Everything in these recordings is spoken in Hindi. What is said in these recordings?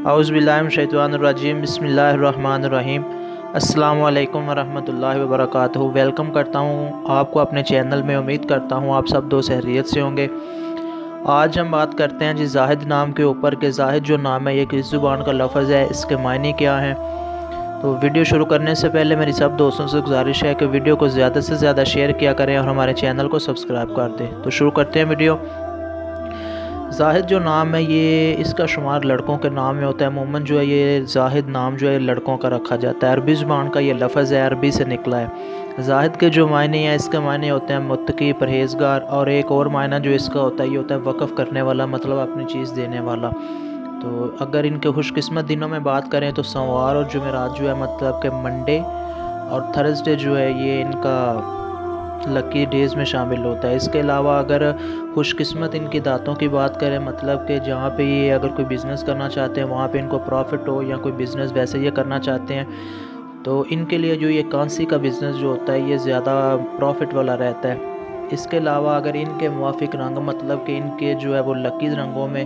औज़ुबिल्लाहिमिनश्शैतानिर्रजीम बिस्मिल्लाहिर्रहमानिर्रहीम। अस्सलामु अलैकुम वरहमतुल्लाहि वबरकातुहू। वेलकम करता हूँ आपको अपने चैनल में। उम्मीद करता हूँ आप सब दोस्त खैरियत से होंगे। आज हम बात करते हैं जी जाहिद नाम के ऊपर कि जाहिद जो नाम है ये किस ज़ुबान का लफ्ज़ है, इसके मायने क्या हैं। तो वीडियो शुरू करने से पहले मेरी सब दोस्तों से गुजारिश है कि वीडियो को ज़्यादा से ज़्यादा शेयर किया करें और हमारे चैनल को सब्सक्राइब कर दें। तो शुरू करते हैं वीडियो। जाहिद जो नाम है ये इसका शुमार लड़कों के नाम में होता है। अमूमन जो है ये जाहिद नाम जो है लड़कों का रखा जाता है। अरबी ज़ुबान का ये लफ्ज़ है, अरबी से निकला है। जाहिद के जो मायने हैं इसके मायने होते हैं मुत्तकी, परहेज़गार, और एक और मायना जो इसका होता है ये होता है वक़्फ़ करने वाला, मतलब अपनी चीज़ देने वाला। तो अगर इनके खुशकिस्मत दिनों में बात करें तो सोमवार और जुमेरात जो है मतलब कि मंडे और थर्सडे जो है ये इनका लकी डेज़ में शामिल होता है। इसके अलावा अगर खुशकिस्मत इनकी दातों की बात करें, मतलब कि जहाँ पे ये अगर कोई बिज़नेस करना चाहते हैं वहाँ पे इनको प्रॉफिट हो, या कोई बिज़नेस वैसे ये करना चाहते हैं तो इनके लिए जो ये कांसी का बिज़नेस जो होता है ये ज़्यादा प्रॉफिट वाला रहता है। इसके अलावा अगर इनके मुवाफिक रंग, मतलब कि इनके जो है वो लकी रंगों में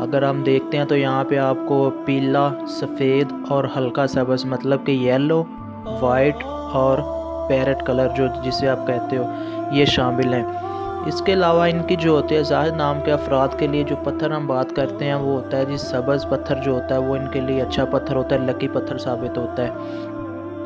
अगर हम देखते हैं तो यहाँ पे आपको पीला, सफ़ेद और हल्का सब्ज़, मतलब कि येलो, वाइट और पैरेट कलर जो जिसे आप कहते हो ये शामिल हैं। इसके अलावा इनकी जो होती है जाहिद नाम के अफराद के लिए जो पत्थर हम बात करते हैं वो होता है जी सब्ज़ पत्थर जो होता है वो इनके लिए अच्छा पत्थर होता है, लकी पत्थर साबित होता है।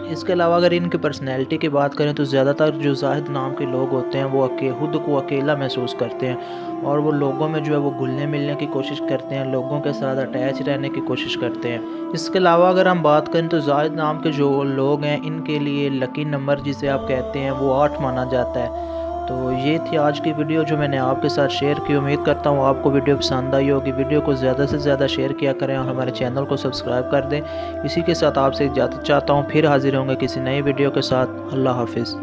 इसके अलावा अगर इनकी पर्सनैलिटी की बात करें तो ज़्यादातर जो जाहिद नाम के लोग होते हैं वो खुद को अकेला महसूस करते हैं और वो लोगों में जो है वो घुलने मिलने की कोशिश करते हैं, लोगों के साथ अटैच रहने की कोशिश करते हैं। इसके अलावा अगर हम बात करें तो जाहिद नाम के जो लोग हैं इनके लिए लकी नंबर जिसे आप कहते हैं वो 8 माना जाता है। तो ये थी आज की वीडियो जो मैंने आपके साथ शेयर की। उम्मीद करता हूँ आपको वीडियो पसंद आई होगी। वीडियो को ज़्यादा से ज़्यादा शेयर किया करें और हमारे चैनल को सब्सक्राइब कर दें। इसी के साथ आपसे इजाज़त चाहता हूँ, फिर हाजिर होंगे किसी नई वीडियो के साथ। अल्लाह हाफिज़।